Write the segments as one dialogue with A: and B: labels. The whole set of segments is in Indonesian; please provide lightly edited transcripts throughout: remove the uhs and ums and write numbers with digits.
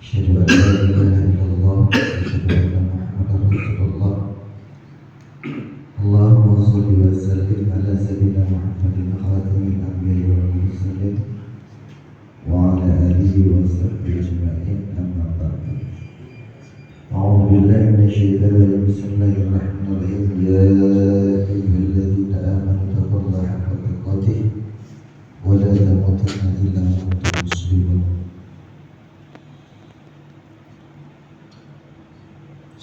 A: أشهد أن لا إله إلا الله وأشهد أن محمدا رسول الله. اللهم صل وسلم على سيدنا محمد خاتم الأنبياء والمرسلين وعلى آله وصحبه أجمعين. أما بعد، أعوذ بالله من الشيطان الرجيم. بسم الله الرحمن الرحيم. يا أيها الذين آمنوا اتقوا الله حق تقاته ولا تموتن إلا وأنتم مسلمون.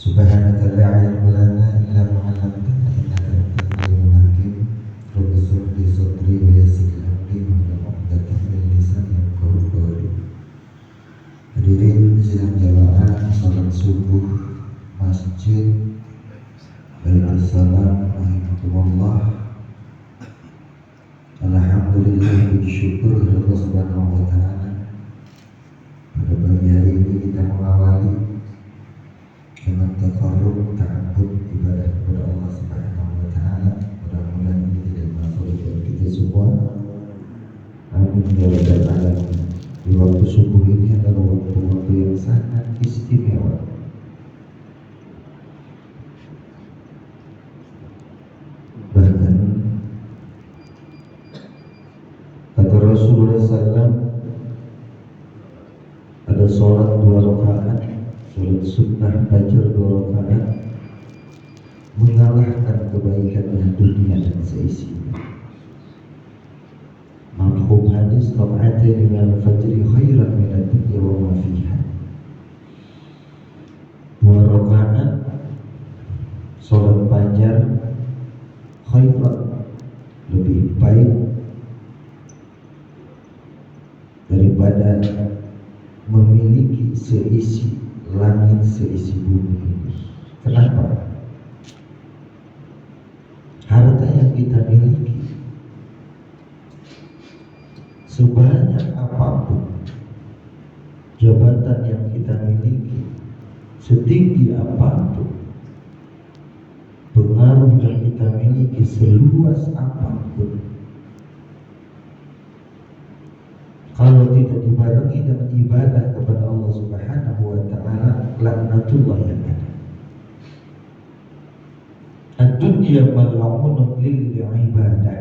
A: Subhanaka la ilma lana illa ma 'allamtana innaka antal alimul hakim. Rabbi shrah li sadri wa yassir li amri wahlul 'uqdatam min lisani yafqahu qawli. Hadirin sidang jamaah salat subuh Masjid Baitul Salam rahimahullah. Alhamdulillah, puji syukur Allah Subhanahu wa taala. Pada pagi hari ini kita mengawali dengan takarrub, ta'abbud, ibadah kepada Allah Subhanahu wa taala. Mudah-mudahan ini tidak manfaat buat kita semua. Amin ya rabbal alamin. Di waktu subuh ini adalah waktu-waktu yang sangat istimewa. Bahkan kata Rasulullah SAW, ada sholat 2 rakaat, sholat sunnah fajar 2 rakaat, mengalahkan kebaikan dunia dan seisinya. Mafhum hadis rakaataini minal fajri khairan minad dunya wa ma fiha. 2 rakaat sholat fajar khairan, lebih baik daripada memiliki seisi langit, seisi bumi ini. Kenapa? Harta yang kita miliki, sebanyak apapun jabatan yang kita miliki, setinggi apapun pengaruh yang kita miliki, seluas apapun, kalau tidak dibarengi dengan ibadah kepada Allah Subhanahu wa taala, laknatullah yang ada. Ad-dunya mal'unun lil ibadah.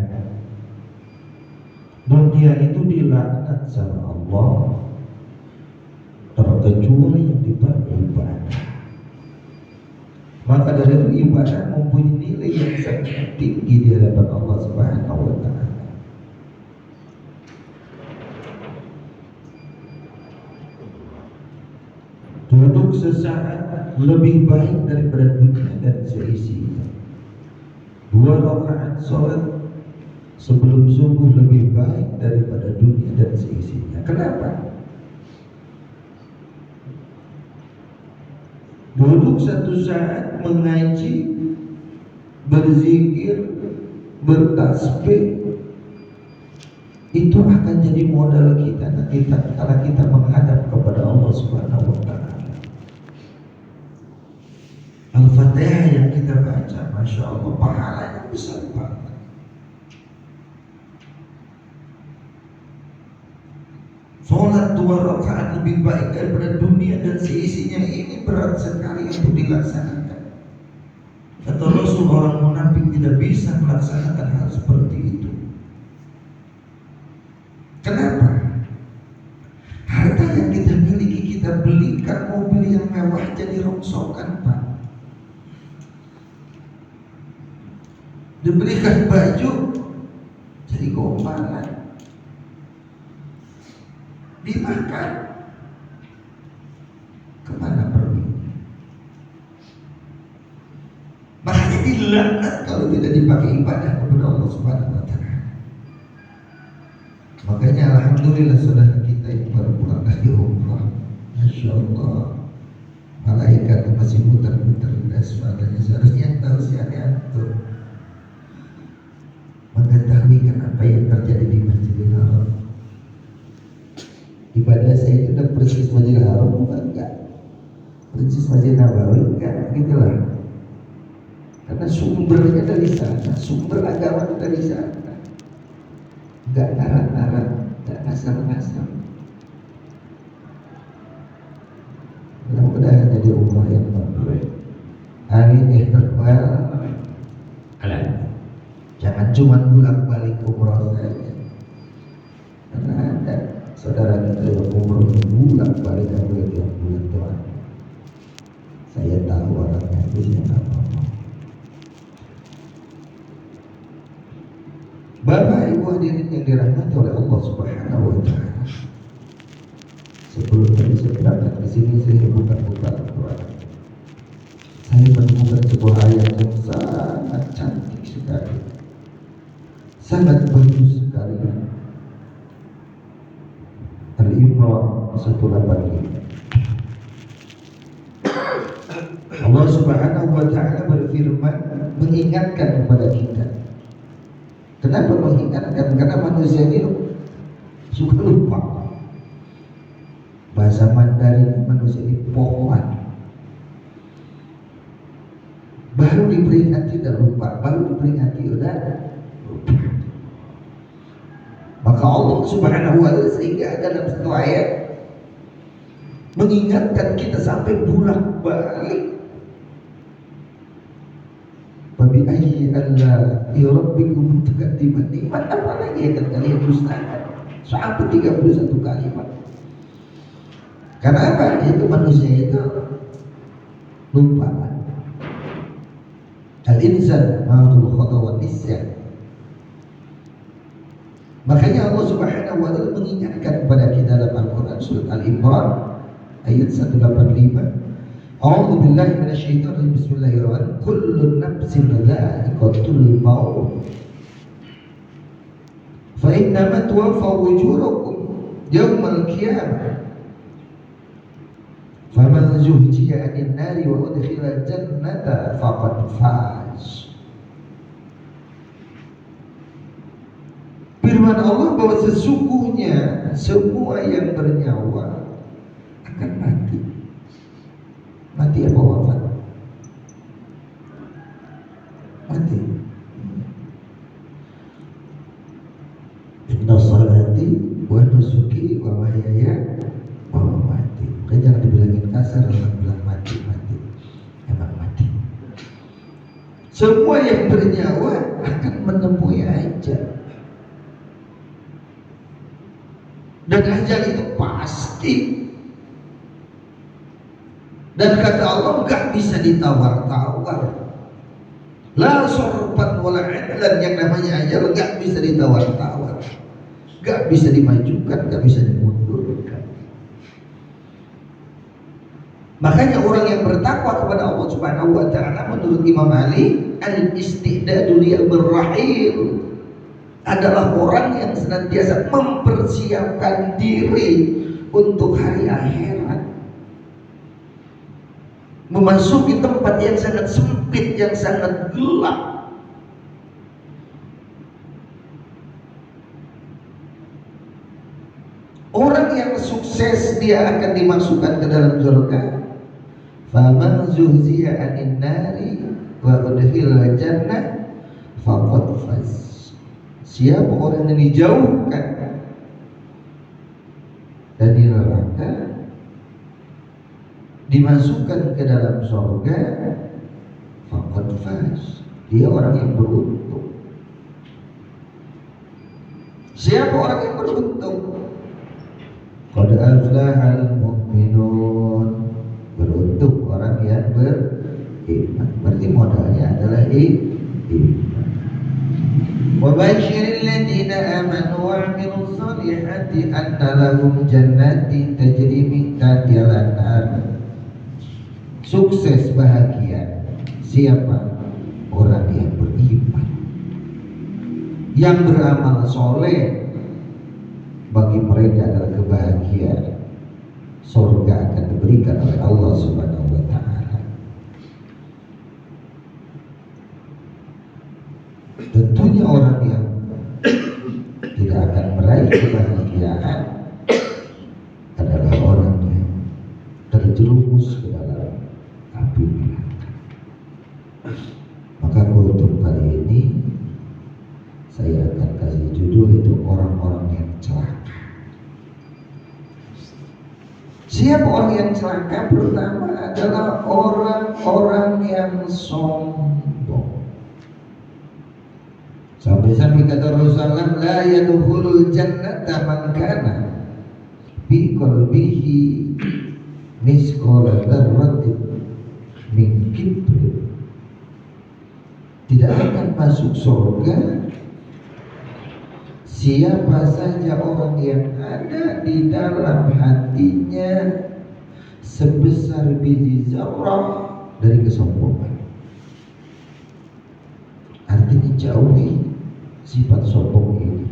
A: Dunia itu dilaknat sama Allah, terkecuali yang dipakai ibadah. Maka dari itu ibadah mempunyai nilai yang sangat tinggi di hadapan Allah Subhanahu wa taala. Duduk sesaat lebih baik daripada dunia dan seisinya. 2 rakaat sholat sebelum subuh lebih baik daripada dunia dan seisinya. Kenapa? Duduk 1 saat mengaji, berzikir, bertasbih, itu akan jadi modal kita nanti kalau kita menghadap kepada Allah Subhanahu wa taala. Al-Fatihah yang kita baca, Masya Allah, pahalanya besar banget. Sholat 2 rakaat lebih baik daripada dunia dan seisinya, ini berat sekali untuk dilaksanakan. Kata Rasul, orang munafik tidak bisa melaksanakan hal seperti itu. Kenapa? Harta yang kita miliki, kita belikan mobil yang mewah jadi rongsokan, Pak. Diberikan baju jadi gompalan, dimakan, kemana perginya? Makanya dilaknat kalau tidak dipakai ibadah kepada Allah Subhanahu wa taala. Makanya alhamdulillah saudara kita yang baru pulang dari umrah, Masya Allah, malaikat masih muter-muter di asfalnya. Seharusnya tahu siapa antum mengetahui apa yang terjadi di Masjidil Haram. Ibadah saya itu udah persis Masjidil Haram bukan? Enggak. Persis Masjid Nabawi enggak, gitulah. Karena sumbernya dari sana, sumber agama dari sana. Enggak naran-naran, enggak ngasal-ngasal. jadi umrah yang mabrur. Amin ya rabbal alamin. Jangan cuma bolak-balik umrah saja. Karena ada saudara kita yang umrah bolak-balik apalagi yang bulan Tuhan. Saya tahu orangnya itu siapa. Bapak Ibu hadirin yang dirahmati oleh Allah Subhanahu wa taala. Sebelum tadi saya berangkat ke sini, saya buka Al-Quran. Saya menemukan sebuah ayat yang sangat cantik sekali, sangat bagus sekali. Al-Imran 185. Allah Subhanahu wa taala berfirman mengingatkan kepada kita. Kenapa mengingatkan? Karena manusia ini suka lupa. Bahasa Mandarin manusia ini pohon. Baru diperingati udah lupa, baru diperingati udah lupa. Maka Allah Subhanahu wa taala sehingga dalam satu ayat mengingatkan kita sampai bolak-balik. Wabi ayyi allahi rabbikum tukadziban. Nikmat apa lagi yang kalian dustakan? Sampai 31 kalimat. Karena apa? Itu manusia itu lupa. Al-insan ma'ul khata wa nisyan. Makanya Allah Subhanahu wa taala mengingatkan kepada kita dalam Al-Qur'an surat Al-Imran ayat 185. A'udzu billahi minasyaitonir rajim. Bismillahirrahmanirrahim. Kullu nafsin dha'iqatul maut. Fa innama tuwaffa ujurakum yaumal qiyamah. Faman zuhziha 'anil nari wa udkhilal jannata faqad faz. Firman Allah bahwa sesungguhnya semua yang bernyawa akan mati. Mati apa wafat? Mati. Inna salati wa nusuki wa mahyaya wa mamati. Kan jangan dibilangin kasar, orang bilang mati. Emang mati. Semua yang bernyawa akan menemui ajal. Dan ajal itu pasti. Dan kata Allah enggak bisa ditawar-tawar. La sorban wala adlan, yang namanya ajal enggak bisa ditawar-tawar. Enggak bisa dimajukan, enggak bisa dimundurkan. Makanya orang yang bertakwa kepada Allah Subhanahu wa taala menurut Imam Ali, al-istidadu liyawmir rahil adalah orang yang senantiasa mempersiapkan diri untuk hari akhirat, memasuki tempat yang sangat sempit, yang sangat gelap. Orang yang sukses dia akan dimasukkan ke dalam surga. Faman zuhziha 'anil nari wa udkhilal jannah faqad faz. Siapa orang yang dijauhkan dari neraka, dimasukkan ke dalam surga, faqad faz. Dia orang yang beruntung. Siapa orang yang beruntung? Qad aflahal mu'minun. Beruntung orang yang beriman. Berarti modalnya adalah iman. Wa basyiril ladzina amanu wa 'amilus shalihati anna lahum jannatin tajri min tahtiha al-anhar. Sukses bahagia siapa? Orang yang beriman, yang beramal soleh. Bagi mereka adalah kebahagiaan. Surga akan diberikan oleh Allah Subhanahu wa taala. Tentunya orang yang tidak akan meraih kebahagiaan adalah orang yang terjerumus ke dalam api neraka. Maka untuk kali ini saya akan kasih judul itu orang-orang yang celaka. Siapa Siapa orang yang celaka? Pertama adalah orang-orang yang sombong. Sampai-sampai kata Rasulullah, la yadkhulul jannata man kana bi qalbihi misqala dzarratin min kibr. Tidak akan masuk surga siapa saja orang yang ada di dalam hatinya sebesar biji zarrah dari kesombongan. Artinya jauhi sifat sombong ini.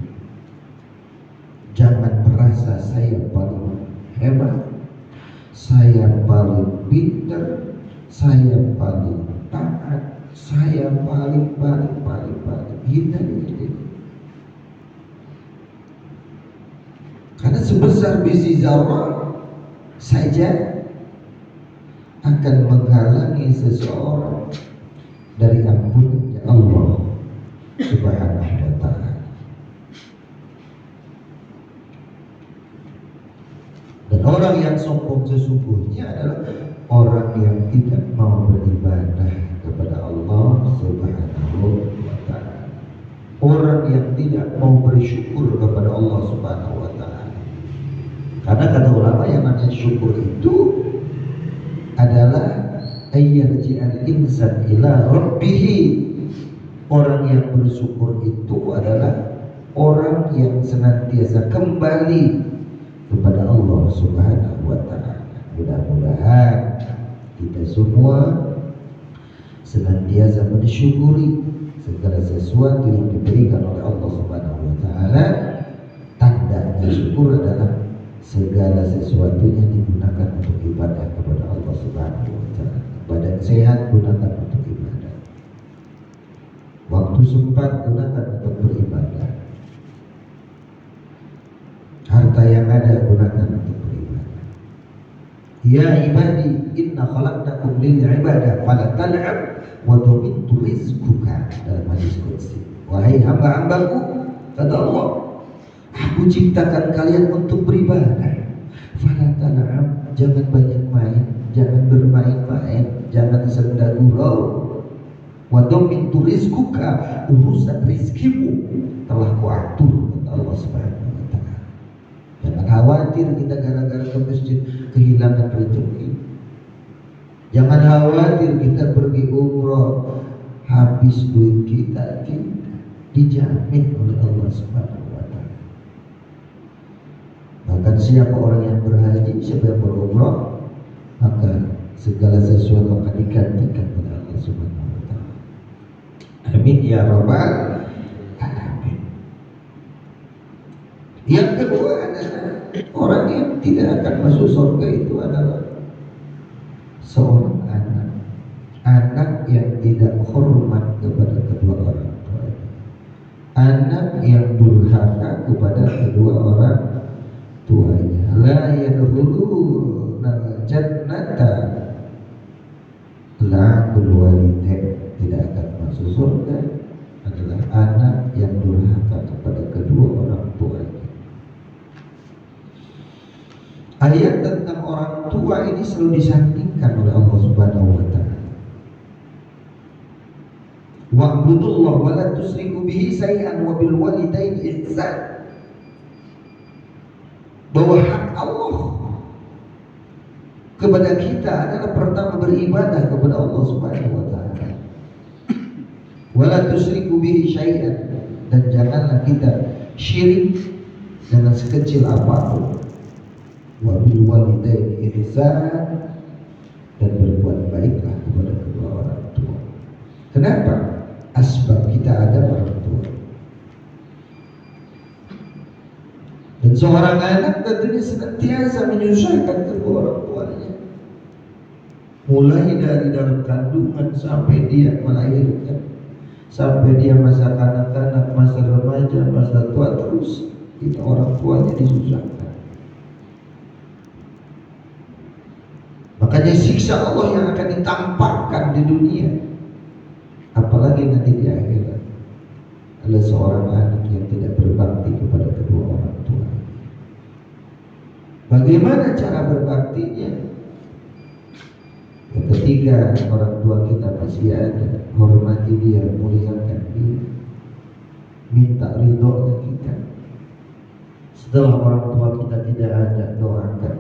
A: Jangan merasa saya paling hebat, saya paling pintar, saya paling taat, saya paling. Hindari itu. Karena sebesar biji zarrah saja akan menghalangi seseorang dari ampunnya Allah Subhanahu wa ta'ala. Dan orang yang sombong sesungguhnya adalah orang yang tidak mau beribadah kepada Allah Subhanahu wa ta'ala. Orang yang tidak mau bersyukur kepada Allah Subhanahu wa ta'ala. Karena kata ulama yang namanya syukur itu adalah ayyarji'al insan ila rabbih. Orang yang bersyukur itu adalah orang yang senantiasa kembali kepada Allah Subhanahu wa ta'ala. Mudah-mudahan kita semua senantiasa mensyukuri segala sesuatu yang diberikan oleh Allah Subhanahu wa ta'ala. Tandanya syukur adalah segala sesuatunya digunakan untuk ibadah kepada Allah Subhanahu wa ta'ala. Badan sehat gunakan untuk ibadah. Waktu sempat gunakan untuk beribadah. Harta yang ada gunakan untuk beribadah. Ya ibadi, inna khalaqnakum lil ibadah fala tal'ab wa tumintu rizquka. Dalam hadis qudsi. Wahai hamba-hambaku, kata Allah, aku ciptakan kalian untuk beribadah. Fala tal'ab, jangan banyak main, jangan bermain-main, jangan senda gurau. Wa tumintu rizquka, urusan rizkimu telah kuatur, kata Allah Subhanahu wa ta'ala. Jangan khawatir kita gara-gara ke masjid kehilangan rezeki. Jangan khawatir kita pergi umroh habis duit kita. Tidak, dijamin oleh Allah Subhanahu wa ta'ala. Bahkan siapa orang yang berhaji, siapa yang berumrah, maka segala sesuatu akan digantikan oleh Allah Subhanahu wa ta'ala. Amin ya rabbal alamin. Yang kedua adalah orang yang tidak akan masuk surga itu adalah seorang anak yang tidak hormat kepada kedua orang tua, anak yang durhaka kepada kedua orang tuanya. La yadkhuluna jannata la'aqul walidain, tidak akan masuk surga adalah anak yang durhaka kepada kedua orang tuanya. Ayat tentang orang tua ini selalu disandingkan oleh Allah Subhanahu wa ta'ala. Wa'budullah wa la tusyriku bihi syai'an wa bil walidaini ihsan. Bahwa hak Allah kepada kita adalah pertama beribadah kepada Allah Subhanahu wa ta'ala. Wa la tusyriku bihi syai'an, dan janganlah kita syirik dengan sekecil apapun. Wa bil walidaini ihsan, dan berbuat baiklah kepada kedua orang tua. Kenapa? Asbab kita ada orang tua. Dan seorang anak tentunya senantiasa menyusahkan kedua orang tuanya, mulai dari dalam kandungan sampai dia melahirkan, sampai dia masa kanak-kanak, masa remaja, masa tua, terus kita orang tuanya disusahkan. Makanya siksa Allah yang akan ditampakkan di dunia, apalagi nanti di akhirat, adalah seorang anak yang tidak berbakti kepada kedua orang tua. Bagaimana cara berbaktinya? Ya, ketika orang tua kita masih ada, hormati dia, muliakan dia, minta ridhonya kita. Setelah orang tua kita tidak ada, doakan,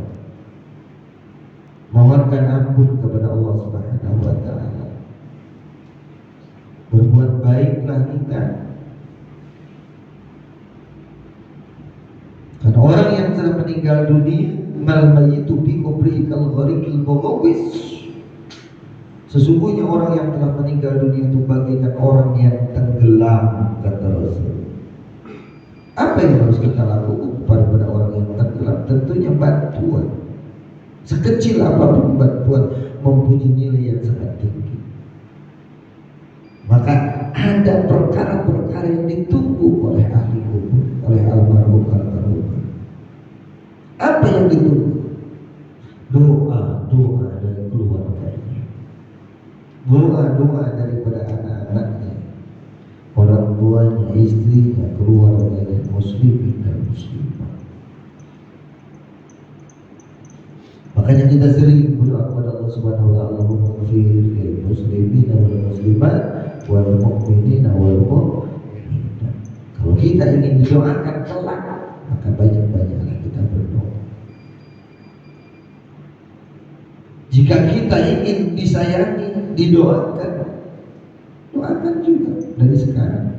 A: mohonkan ampun kepada Allah Subhanahu wa Ta'ala. Berbuat baiklah kita. Karena orang yang telah meninggal dunia, mal mayyitu fi qabrihi kal gharikil mughawwis. Sesungguhnya orang yang telah meninggal dunia itu bagaikan orang yang tenggelam, kata Rasul. Apa yang harus kita lakukan kepada orang yang tenggelam? Tentunya bantuan. Sekecil apapun bantuan mempunyai nilai yang sangat tinggi. Maka ada perkara-perkara yang ditunggu oleh ahli kubur, oleh almarhum. Apa yang ditunggu? Doa dari keluarganya, doa daripada anak-anaknya, orang tuanya, istrinya, keluarganya, muslimin dan muslimah. Makanya kita sering berdoa kepada Allah Subhanahu wa Ta'ala, Allahumma ighfir lil muslimina wal muslimat wal mu'minina wal mu'minat. Kalau kita ingin didoakan kelak, maka banyak-banyaklah kita berdoa. Jika kita ingin disayangi, didoakan, doakan juga dari sekarang.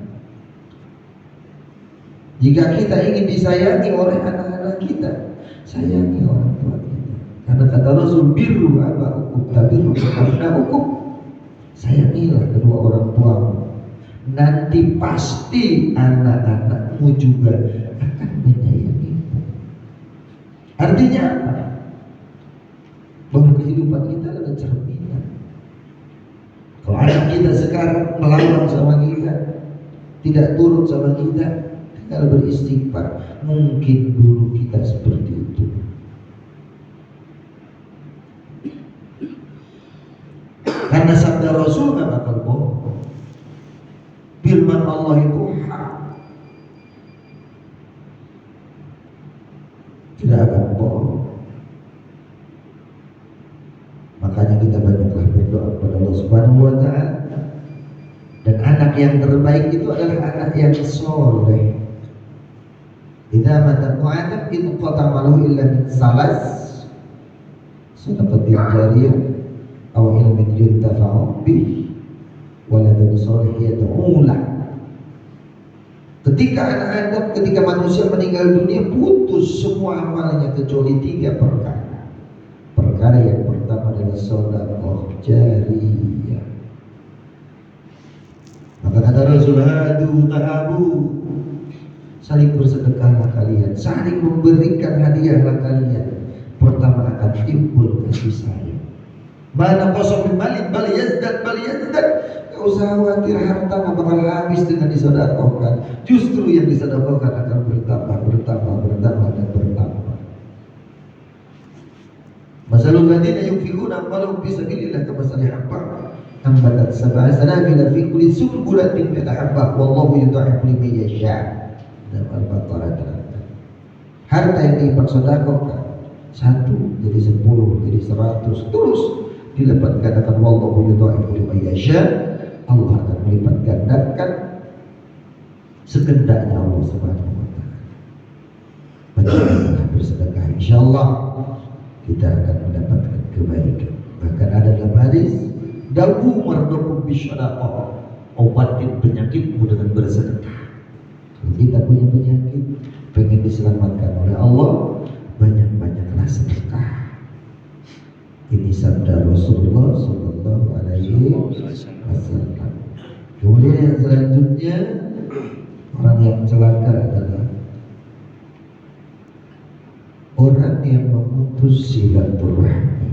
A: Jika kita ingin disayangi oleh anak-anak kita, sayangi orang tua kita. Karena kata Rasul, birru aba'ukum tabirru abna'ukum. Sayangilah kedua orang tuamu, nanti pasti anak-anakmu juga akan menyayangimu. Artinya apa? Bahwa kehidupan kita adalah cerminan. Kalau anak kita sekarang melawan sama kita, tidak turut sama kita, tinggal beristighfar. Mungkin dulu kita seperti itu. Karena sabda Rasul nggak bakal bohong. Firman Allah itu hak, tidak akan bohong. Makanya kita banyaklah berdoa kepada Allah Subhanahu wa Ta'ala. Dan anak yang terbaik itu adalah anak yang soleh. Idza mata mu'adab in qatamalahu illa min salas, sadaqatin jariyah aw ilmin yuntafa'u bih waladun soleh yad'u lah. Ketika manusia meninggal dunia, putus semua amalnya kecuali 3 perkara. Perkara yang pertama adalah sedekah jariyah. Maka kata Rasul, hadu tahabu, saling bersedekahlah kalian, saling memberikan hadiahlah kalian. Pertama akan timbul kasih sayang. Mana kosong balik bal yazdad. Gak usah khawatir harta gak bakal habis dengan disedekahkan. Justru yang disedekahkan akan bertambah dan bertambah. Masalul ladzina yunfiquna amwalahum fi sabilillah kamathali habbatin ambatat sab'a sanabila fi kulli sunbulatin mi'atu habbah wallahu yudha'ifu liman yasha'. Dan Al-Baqarah. Harta yang dipersedekahkan 1 jadi 10 jadi 100 terus dilipat gandakan, wallahu yudha'ifu liman yasha'. Allah akan melipat gandakan sekehendaknya Allah Subhanahu wa Ta'ala. Bagaimana bersedekah, insyaallah kita akan mendapatkan kebaikan. Bahkan ada dalam hadis, dawu mardukum bisyadaqah, obatin penyakitmu dengan bersedekah. Kalau kita punya penyakit, pengen diselamatkan oleh Allah, banyak-banyaklah sedekah. Ini sabda Rasulullah Sallallahu Alaihi Wasallam. Kemudian yang selanjutnya, orang yang celaka adalah orang yang memutus silaturahmi.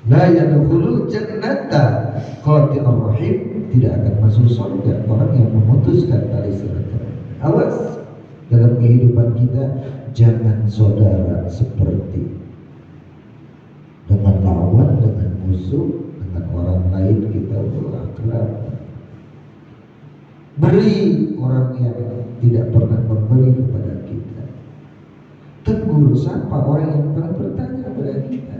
A: La yadkhulul jannata qati'ur rahim, tidak akan masuk surga orang yang memutuskan tali silaturahmi. Awas dalam kehidupan kita, jangan saudara seperti dengan lawan, dengan musuh, dengan orang lain kita akrab. Beri orang yang tidak pernah memberi kepada kita. Teguh menegur siapa orang yang pernah bertanya kepada kita.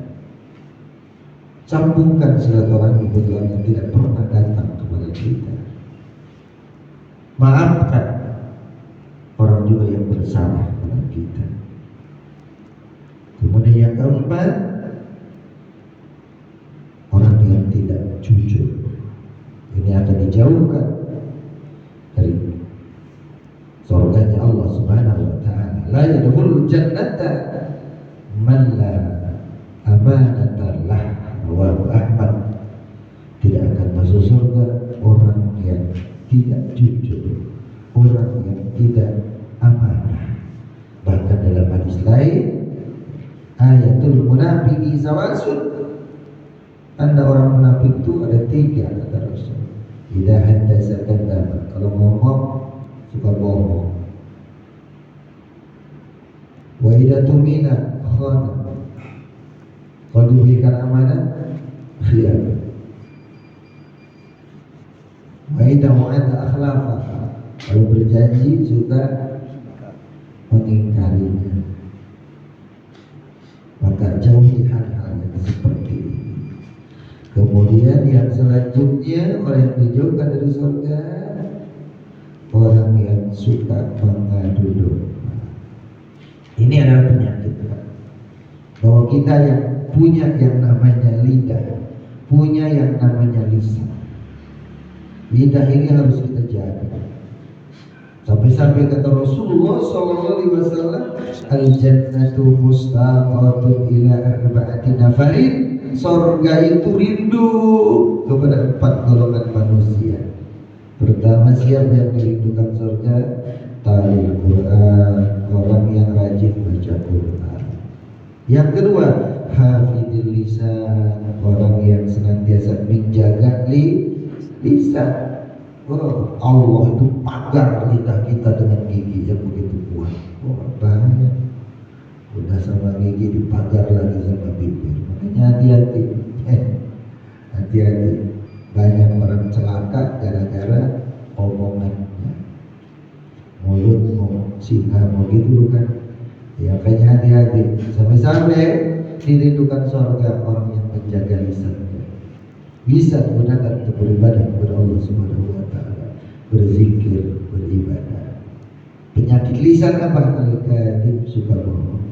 A: Sambungkan silaturahmi bagi orang yang tidak pernah datang kepada kita. Maafkan orang juga yang bersalah kepada kita. Kemudian yang keempat, orang yang tidak jujur ini akan dijauhkan dari surganya Allah Subhanahu wa taala. La yadkhulul jannata man la amanata lah. Rawahu Ahmad. Tidak akan masuk surga orang yang tidak jujur, orang yang tidak amanah. Bahkan dalam hadis lain, ayatul munafiqi sawasun, tanda orang munafik itu ada 3 kata Rasul. Idza haddasa kadzdzaba, kalau ngomong suka bohong. Wa idza tumina khana, kalau diberikan amanah khianat. Wa idza wa'ada akhlafa, kalau berjanji suka mengingkarinya. Maka jauhi hal-hal yang seperti ini. Kemudian yang selanjutnya, orang yang dijauhkan dari surga, orang yang suka mengadu domba. Ini adalah penyakit, bahwa kita yang punya yang namanya lidah, punya yang namanya lisan. Lidah ini harus kita jaga. Sampai-sampai kata Rasulullah SAW, al-jannatu mustaqatun ila arba'ati nafarin, surga itu rindu kepada 4 golongan manusia. Pertama, siapa yang merindukan surga? Talil Quran, orang yang rajin baca Quran. Yang kedua, hafidil lisan, orang yang senantiasa menjaga lisan. Oh, Allah itu pagar lidah kita dengan gigi yang begitu kuat. Oh, bahaya. Udah sama gigi dipagar lagi sama bibir. Makanya hati-hati. Hati-hati. Banyak orang celaka gara-gara omongannya. Mulut mau singa mau gitu kan. Ya, makanya hati-hati. Sampai-sampai dirindukan surga orang yang menjaga lisannya. Bisa digunakan untuk beribadah kepada Allah Subhanahu wa taala, berzikir, beribadah. Penyakit lisan apa? Al-kadhib, suka bohong.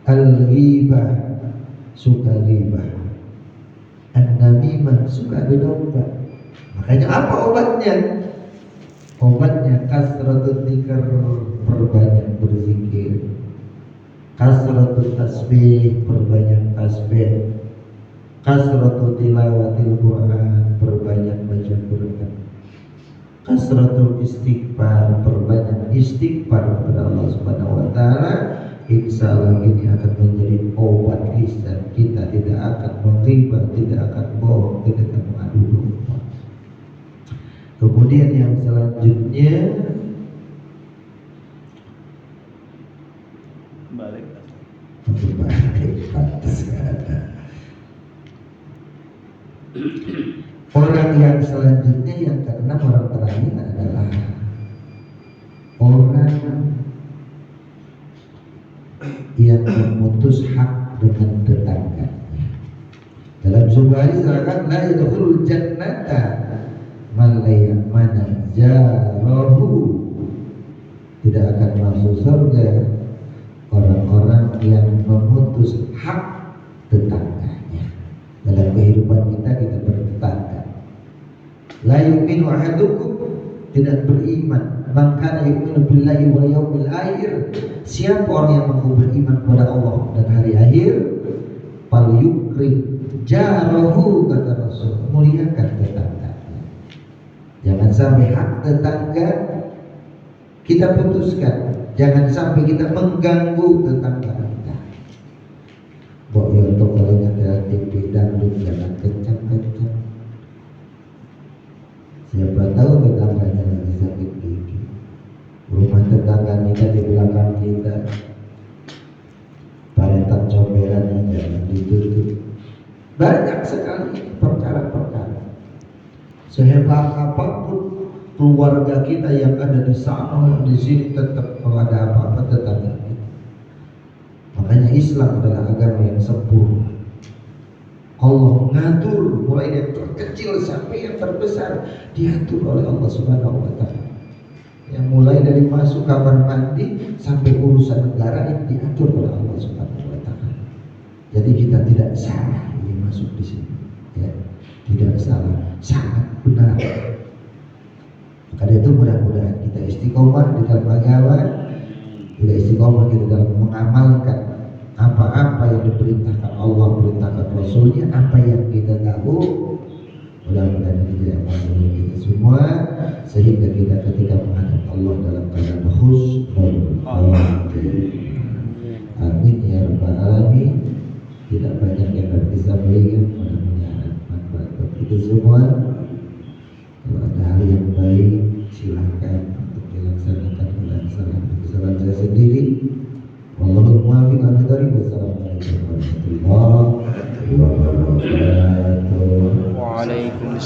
A: Al-ghibah, suka ghibah. An-namimah, suka adu domba. Makanya apa obatnya? Obatnya kasratut dzikr, perbanyak berzikir. Kasratut tasbih, perbanyak tasbih. Kasratul tilawatil Quran, perbanyak baca Quran. Kasratul istighfar, perbanyak istighfar kepada Allah Subhanahu wa taala. Insyaallah ini akan menjadi obat lisan kita, tidak akan menghibah, tidak akan bohong, tidak akan mengadu domba. Kemudian yang selanjutnya, balik pantas ada. Orang yang selanjutnya, yang keenam, orang terakhir adalah orang yang memutus hak dengan tetangganya. Dalam sebuah hadis dikatakan, la yadkhulul jannata man la ya'mana jarahu, tidak akan masuk surga orang-orang yang memutus hak tetangganya. Dalam kehidupan kita bertetangga. La yu'minu ahadukum, tidak beriman. Man kana yu'minu billahi wal yawmil akhir, siapa orang yang mengaku beriman kepada Allah dan hari akhir, fal yukrim jarahu, kata Rasul, muliakan tetangganya. Jangan sampai hak tetangga kita putuskan. Jangan sampai kita mengganggu tetangga kita. Bok yoto kalau nyata TV dangdut jangan kencang-kencang. Siapa tahu tetangganya lagi sakit gigi. Rumah tetangga kita di belakang kita, paretan comberannya jangan ditutup. Banyak sekali perkara-perkara. Sehebat apapun keluarga kita yang ada di sana, di sini, tetap kalau ada apa-apa tetangga kita. Islam adalah agama yang sempurna. Allah ngatur mulai dari terkecil sampai yang terbesar, diatur oleh Allah Subhanahu wa taala. Yang mulai dari masuk kamar mandi sampai urusan negara ini diatur oleh Allah Subhanahu wa taala. Jadi kita tidak salah ini masuk di sini, ya. Tidak salah, sangat benar. Karena itu mudah-mudahan kita istiqomah di dalam agama, kita istiqomah kita dalam mengamalkan apa-apa yang diperintahkan Allah, perintahkan Rasulnya, apa yang kita tahu. Mudah-mudahan kita yang mengamalkan kita semua, sehingga kita ketika menghadap Allah dalam keadaan husnul khatimah. Amin ya rabbal alamin. Tidak banyak yang dapat disampaikan, mudah-mudahan manfaat bagi kita semua. Kalau ada hal yang baik, silakan untuk dilaksanakan. Kalau salah, kesalahan saya sendiri. Wallahul muwaffiq. Wassalamualaikum warahmatullahi wabarakatuh.
B: Waalaikumsalam.